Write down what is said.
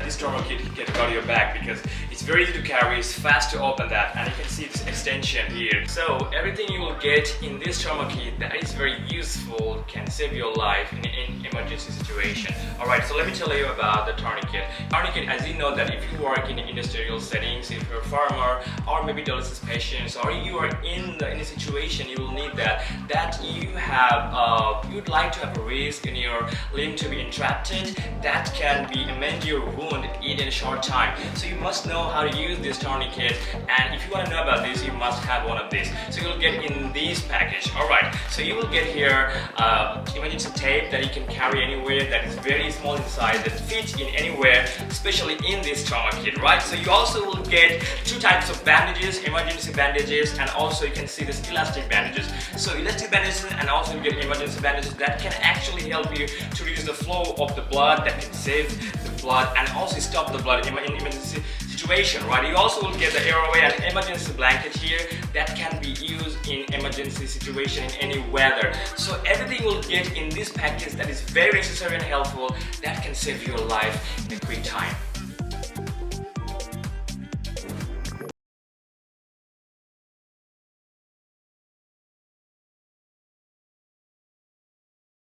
this trauma kit got your back because it's very easy to carry, it's fast to open that, and you can see this extension here. So everything you will get in this trauma kit that is very useful can save your life in an emergency situation. Alright, so let me tell you about the tourniquet. Tourniquet, as you know that if you work in industrial settings, if you're a farmer or maybe dialysis patients, or you are in a situation you will need that you have you'd like to have a risk in your limb to be entrapted that can be amend your wound in a short time. So you must know how to use this tourniquet, and if you want to know about this, you must have one of these. So you'll get in this package. Alright, so you will get here emergency tape that you can carry anywhere, that is very small in size, that fits in anywhere, especially in this trauma kit, right? So you also will get two types of bandages, emergency bandages, and also you can see this elastic bandages. So elastic bandages, and also you get emergency bandages that can actually help you to reduce the flow of the blood, that can save the blood and also stop the blood in emergency situation, right? You also will get the airway and emergency blanket here that can be used in emergency situation in any weather. So everything you will get in this package that is very necessary and helpful, that can save your life in a quick time.